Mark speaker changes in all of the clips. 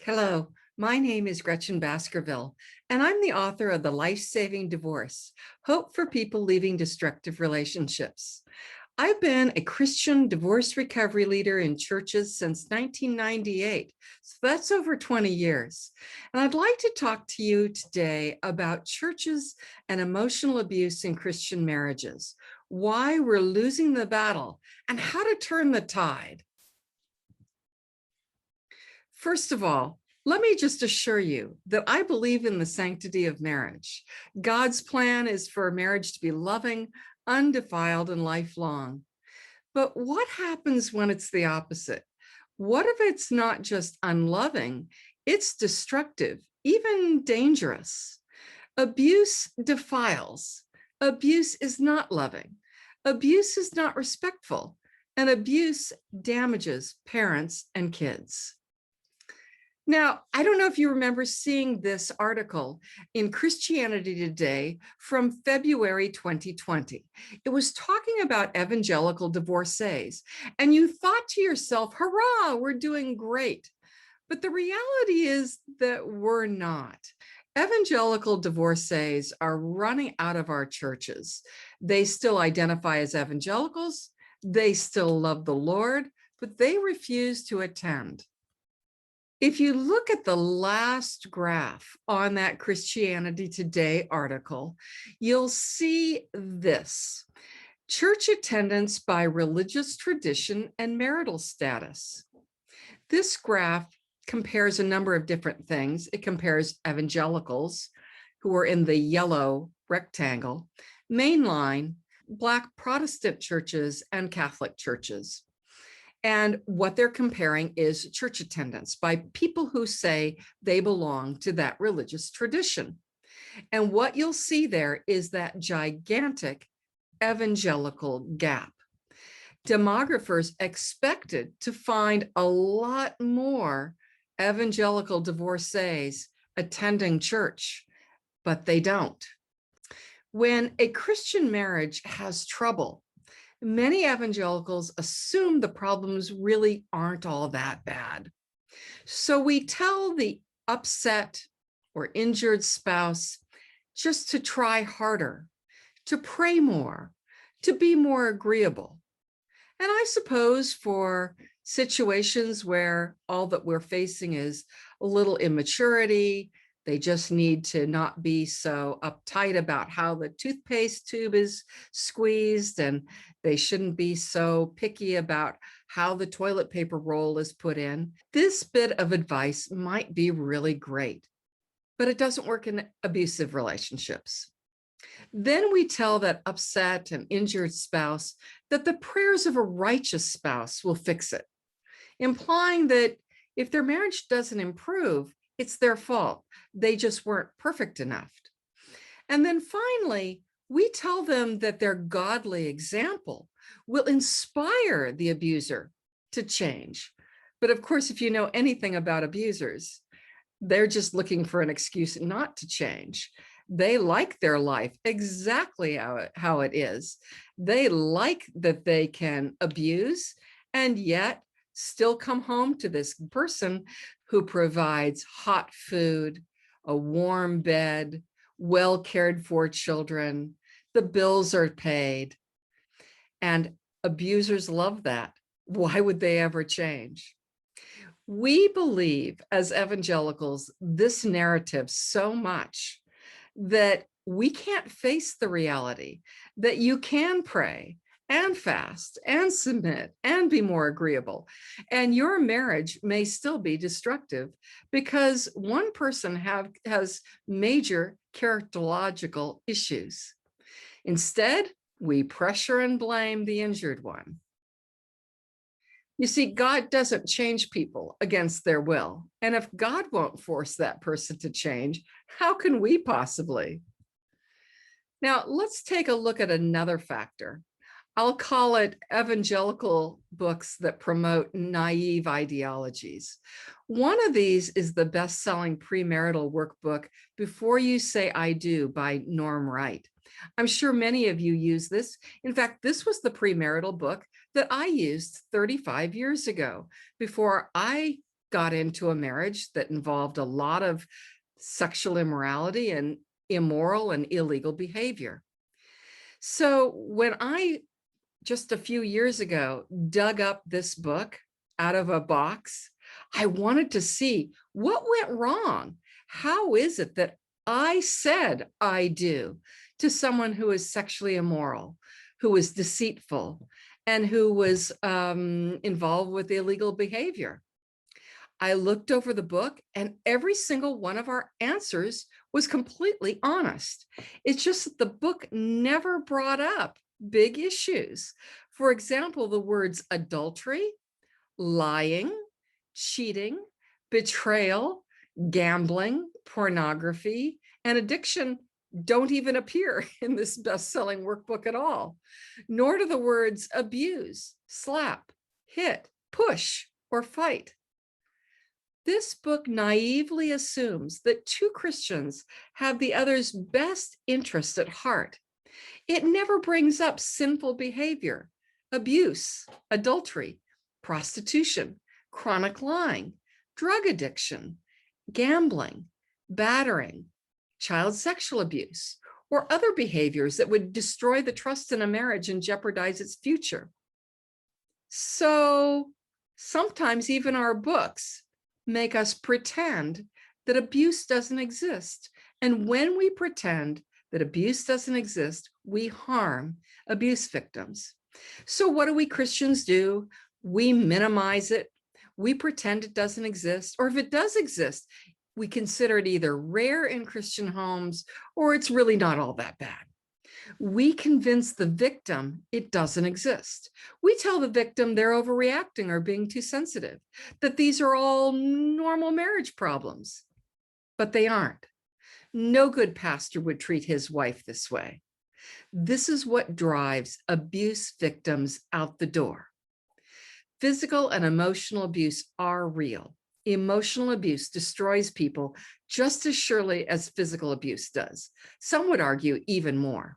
Speaker 1: Hello, my name is Gretchen Baskerville, and I'm the author of The Life-Saving Divorce, Hope for People Leaving Destructive Relationships. I've been a Christian divorce recovery leader in churches since 1998, so that's over 20 years. And I'd like to talk to you today about churches and emotional abuse in Christian marriages, why we're losing the battle, and how to turn the tide. First of all, let me just assure you that I believe in the sanctity of marriage. God's plan is for marriage to be loving, undefiled, and lifelong. But what happens when it's the opposite? What if it's not just unloving, it's destructive, even dangerous? Abuse defiles. Abuse is not loving. Abuse is not respectful. And abuse damages parents and kids. Now, I don't know if you remember seeing this article in Christianity Today from February 2020. It was talking about evangelical divorcees, and you thought to yourself, hurrah, we're doing great. But the reality is that we're not. Evangelical divorcees are running out of our churches. They still identify as evangelicals, they still love the Lord, but they refuse to attend. If you look at the last graph on that Christianity Today article, you'll see this: church attendance by religious tradition and marital status. This graph compares a number of different things. It compares evangelicals, who are in the yellow rectangle, mainline, Black Protestant churches, and Catholic churches. And what they're comparing is church attendance by people who say they belong to that religious tradition. And what you'll see there is that gigantic evangelical gap. Demographers expected to find a lot more evangelical divorcees attending church, but they don't. When a Christian marriage has trouble, many evangelicals assume the problems really aren't all that bad. So we tell the upset or injured spouse just to try harder, to pray more, to be more agreeable. And I suppose for situations where all that we're facing is a little immaturity, they just need to not be so uptight about how the toothpaste tube is squeezed, and they shouldn't be so picky about how the toilet paper roll is put in. This bit of advice might be really great, but it doesn't work in abusive relationships. Then we tell that upset and injured spouse that the prayers of a righteous spouse will fix it, implying that if their marriage doesn't improve, it's their fault. They just weren't perfect enough. And then finally, we tell them that their godly example will inspire the abuser to change. But of course, if you know anything about abusers, they're just looking for an excuse not to change. They like their life exactly how it is. They like that they can abuse and yet still come home to this person who provides hot food, a warm bed, well cared for children, the bills are paid. And abusers love that. Why would they ever change? We believe as evangelicals this narrative so much that we can't face the reality that you can pray and fast and submit and be more agreeable, and your marriage may still be destructive because one person has major characterological issues. Instead, we pressure and blame the injured one. You see, God doesn't change people against their will. And if God won't force that person to change, how can we possibly? Now, let's take a look at another factor. I'll call it evangelical books that promote naive ideologies. One of these is the best-selling premarital workbook, Before You Say I Do by Norm Wright. I'm sure many of you use this. In fact, this was the premarital book that I used 35 years ago before I got into a marriage that involved a lot of sexual immorality and immoral and illegal behavior. So when I, just a few years ago, dug up this book out of a box, I wanted to see what went wrong. How is it that I said I do to someone who is sexually immoral, who was deceitful, and who was involved with illegal behavior? I looked over the book, and every single one of our answers was completely honest. It's just that the book never brought up big issues. For example, the words adultery, lying, cheating, betrayal, gambling, pornography, and addiction don't even appear in this best-selling workbook at all, nor do the words abuse, slap, hit, push, or fight. This book naively assumes that two Christians have the other's best interest at heart. It never brings up sinful behavior, abuse, adultery, prostitution, chronic lying, drug addiction, gambling, battering, child sexual abuse, or other behaviors that would destroy the trust in a marriage and jeopardize its future. So sometimes even our books make us pretend that abuse doesn't exist. And when we pretend that abuse doesn't exist, we harm abuse victims. So what do we Christians do? We minimize it. We pretend it doesn't exist, or if it does exist, we consider it either rare in Christian homes or it's really not all that bad. We convince the victim it doesn't exist. We tell the victim they're overreacting or being too sensitive, that these are all normal marriage problems, but they aren't. No good pastor would treat his wife this way. This is what drives abuse victims out the door. Physical and emotional abuse are real. Emotional abuse destroys people just as surely as physical abuse does. Some would argue even more.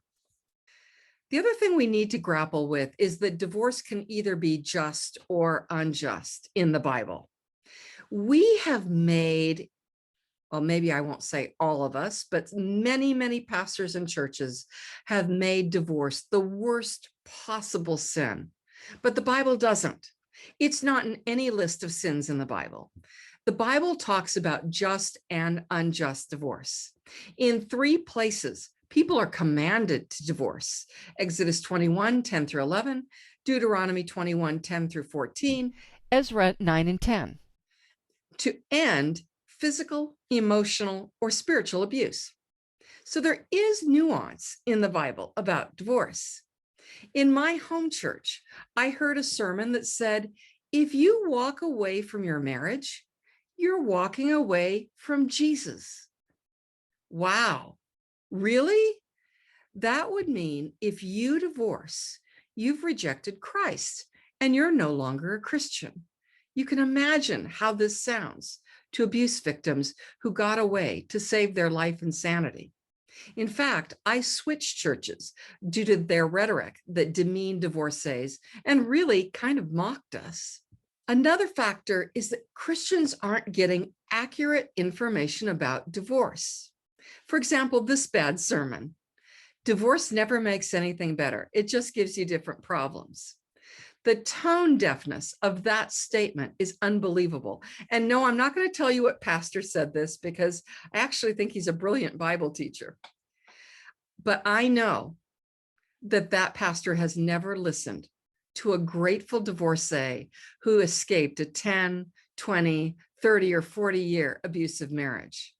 Speaker 1: The other thing we need to grapple with is that divorce can either be just or unjust in the Bible. We have made, well, maybe I won't say all of us, but many, many pastors and churches have made divorce the worst possible sin. But the Bible doesn't. It's not in any list of sins in the Bible. The Bible talks about just and unjust divorce. In 3 places, people are commanded to divorce. Exodus 21, 10 through 11, Deuteronomy 21, 10 through 14, Ezra 9 and 10, to end physical, emotional, or spiritual abuse. So there is nuance in the Bible about divorce. In my home church, I heard a sermon that said, if you walk away from your marriage, you're walking away from Jesus. Wow. Really? That would mean if you divorce, you've rejected Christ and you're no longer a Christian. You can imagine how this sounds to abuse victims who got away to save their life and sanity. In fact, I switched churches due to their rhetoric that demeaned divorcees and really kind of mocked us. Another factor is that Christians aren't getting accurate information about divorce. For example, this bad sermon. Divorce never makes anything better. It just gives you different problems. The tone deafness of that statement is unbelievable. And no, I'm not going to tell you what pastor said this because I actually think he's a brilliant Bible teacher. But I know that that pastor has never listened to a grateful divorcee who escaped a 10, 20, 30, or 40-year abusive marriage.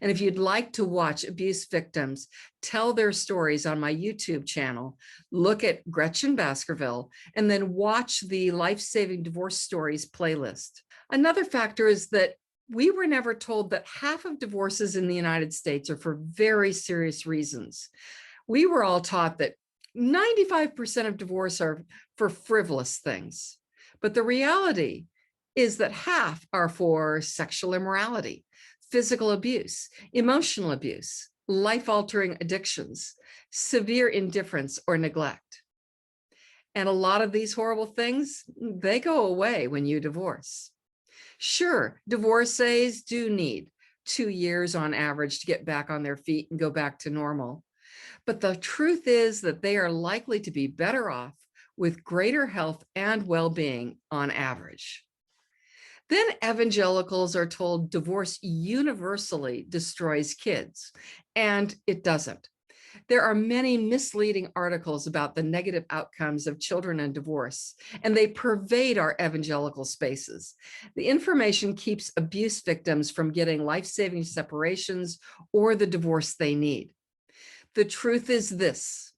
Speaker 1: And if you'd like to watch abuse victims tell their stories on my YouTube channel, look at Gretchen Baskerville and then watch the Life-Saving Divorce Stories playlist. Another factor is that we were never told that half of divorces in the United States are for very serious reasons. We were all taught that 95% of divorce are for frivolous things. But the reality is that half are for sexual immorality, physical abuse, emotional abuse, life-altering addictions, severe indifference or neglect. And a lot of these horrible things, they go away when you divorce. Sure, divorcees do need 2 years on average to get back on their feet and go back to normal. But the truth is that they are likely to be better off with greater health and well-being on average. Then evangelicals are told divorce universally destroys kids, and it doesn't. There are many misleading articles about the negative outcomes of children and divorce, and they pervade our evangelical spaces. The information keeps abuse victims from getting life-saving separations or the divorce they need. The truth is this.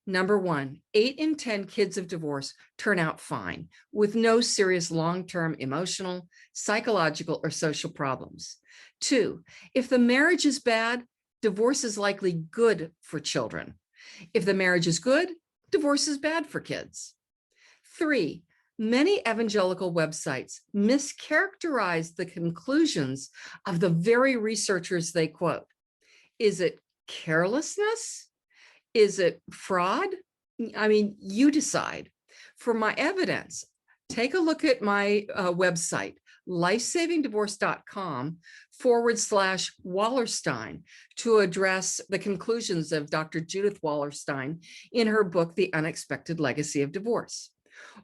Speaker 1: Number one, 8 in 10 kids of divorce turn out fine with no serious long-term emotional, psychological, or social problems. 2, if the marriage is bad, divorce is likely good for children. If the marriage is good, divorce is bad for kids. 3, many evangelical websites mischaracterize the conclusions of the very researchers they quote. Is it carelessness? Is it fraud? I mean, you decide. For my evidence, take a look at my website, lifesavingdivorce.com/Wallerstein, to address the conclusions of Dr. Judith Wallerstein in her book, The Unexpected Legacy of Divorce.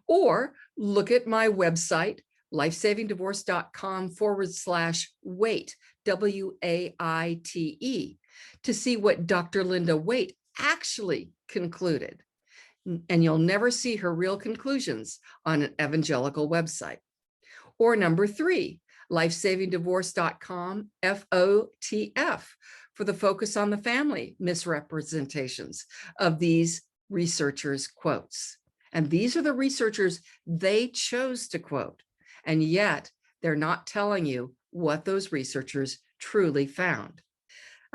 Speaker 1: Or look at my website, lifesavingdivorce.com/Waite, WAITE, to see what Dr. Linda Waite actually concluded. And you'll never see her real conclusions on an evangelical website. Or number 3, lifesavingdivorce.com FOTF, for the focus on the family misrepresentations of these researchers' quotes. And these are the researchers they chose to quote. And yet they're not telling you what those researchers truly found.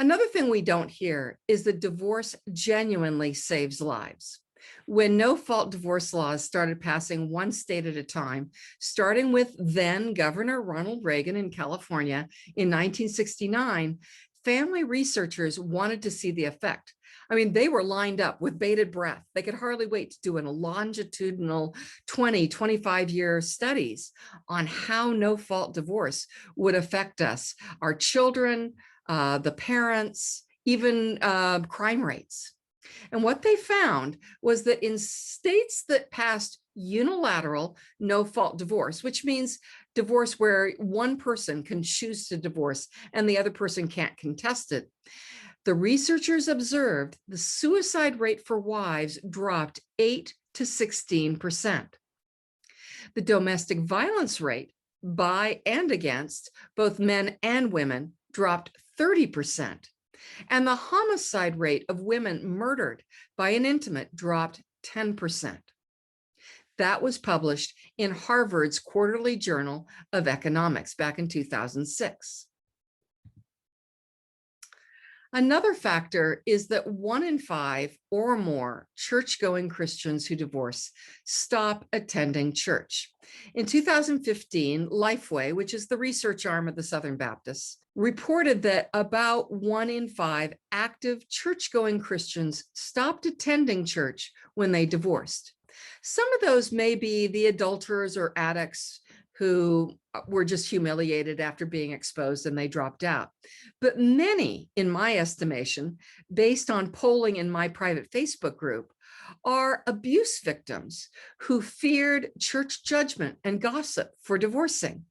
Speaker 1: Another thing we don't hear is that divorce genuinely saves lives. When no-fault divorce laws started passing one state at a time, starting with then Governor Ronald Reagan in California in 1969, family researchers wanted to see the effect. I mean, they were lined up with bated breath. They could hardly wait to do a longitudinal 20, 25-year studies on how no-fault divorce would affect us, our children, the parents, even crime rates. And what they found was that in states that passed unilateral no-fault divorce, which means divorce where one person can choose to divorce and the other person can't contest it, the researchers observed the suicide rate for wives dropped 8 to 16%. The domestic violence rate by and against both men and women dropped 30%. And the homicide rate of women murdered by an intimate dropped 10%. That was published in Harvard's Quarterly Journal of Economics back in 2006. Another factor is that 1 in 5 or more church-going Christians who divorce stop attending church. In 2015, Lifeway, which is the research arm of the Southern Baptists, reported that about 1 in 5 active church-going Christians stopped attending church when they divorced. Some of those may be the adulterers or addicts who were just humiliated after being exposed and they dropped out. But many, in my estimation, based on polling in my private Facebook group, are abuse victims who feared church judgment and gossip for divorcing.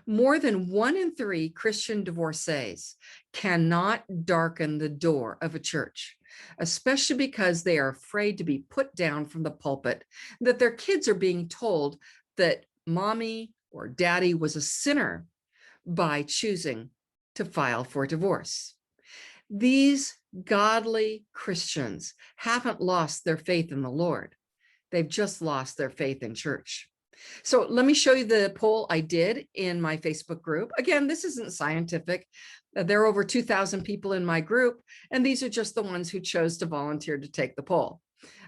Speaker 1: More than 1 in 3 Christian divorcees cannot darken the door of a church, especially because they are afraid to be put down from the pulpit, that their kids are being told that mommy or daddy was a sinner by choosing to file for divorce. These godly Christians haven't lost their faith in the Lord. They've just lost their faith in church. So let me show you the poll I did in my Facebook group. Again, this isn't scientific. There are over 2,000 people in my group, and these are just the ones who chose to volunteer to take the poll.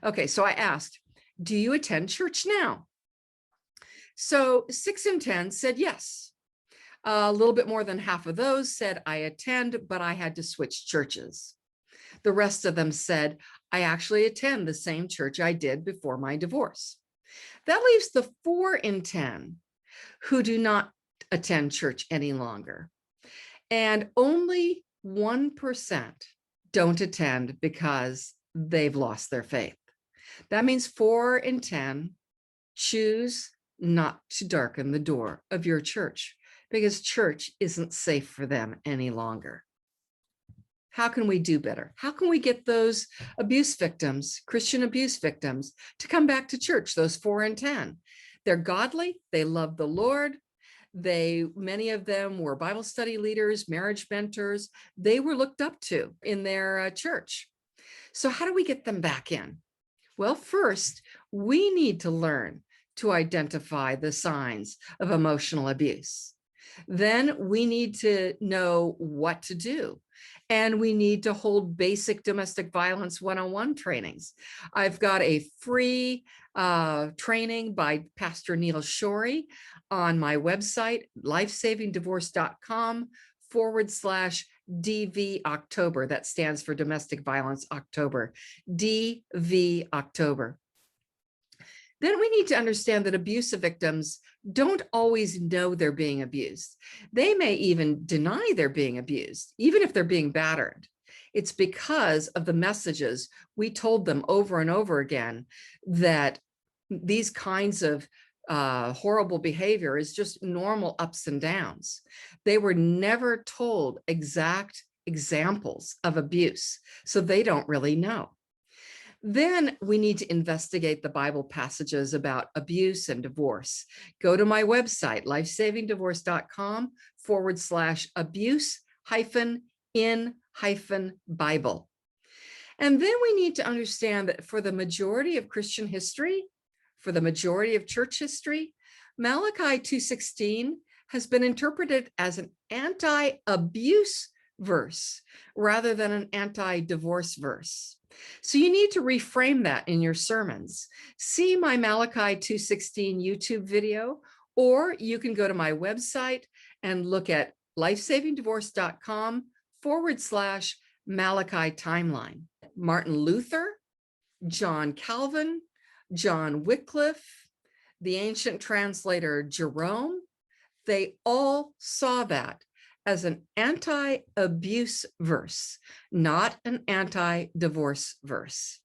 Speaker 1: Okay, so I asked, do you attend church now? So 6 in 10 said yes. A little bit more than half of those said I attend, but I had to switch churches. The rest of them said, I actually attend the same church I did before my divorce. That leaves the 4 in 10 who do not attend church any longer. And only 1% don't attend because they've lost their faith. That means 4 in 10 choose not to darken the door of your church because church isn't safe for them any longer. How can we do better? How can we get those abuse victims, Christian abuse victims, to come back to church, those 4 in 10? They're godly, they love the Lord. Many of them were Bible study leaders, marriage mentors. They were looked up to in their church. So how do we get them back in? Well, first, we need to learn to identify the signs of emotional abuse. Then we need to know what to do. And we need to hold basic domestic violence one-on-one trainings. I've got a free training by Pastor Neil Shorey on my website, lifesavingdivorce.com/DV October. That stands for Domestic Violence October, DV October. Then we need to understand that abusive victims don't always know they're being abused. They may even deny they're being abused, even if they're being battered. It's because of the messages we told them over and over again that these kinds of horrible behavior is just normal ups and downs. They were never told exact examples of abuse, so they don't really know. Then we need to investigate the Bible passages about abuse and divorce. Go to my website, lifesavingdivorce.com/abuse-in-Bible. And then we need to understand that for the majority of Christian history, for the majority of church history, Malachi 2:16 has been interpreted as an anti-abuse verse rather than an anti-divorce verse. So you need to reframe that in your sermons. See my Malachi 2:16 YouTube video, or you can go to my website and look at lifesavingdivorce.com/Malachi timeline. Martin Luther, John Calvin, John Wycliffe, the ancient translator Jerome, they all saw that as an anti-abuse verse, not an anti-divorce verse.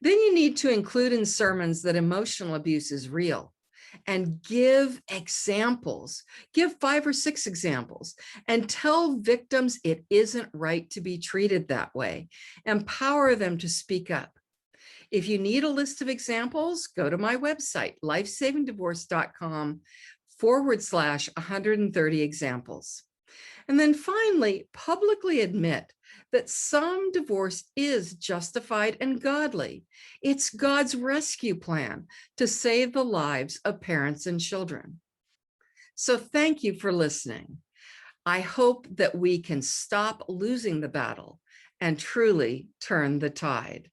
Speaker 1: Then you need to include in sermons that emotional abuse is real and give examples, give 5 or 6 examples, and tell victims it isn't right to be treated that way. Empower them to speak up. If you need a list of examples, go to my website, lifesavingdivorce.com/130 examples. And then finally, publicly admit that some divorce is justified and godly. It's God's rescue plan to save the lives of parents and children. So thank you for listening. I hope that we can stop losing the battle and truly turn the tide.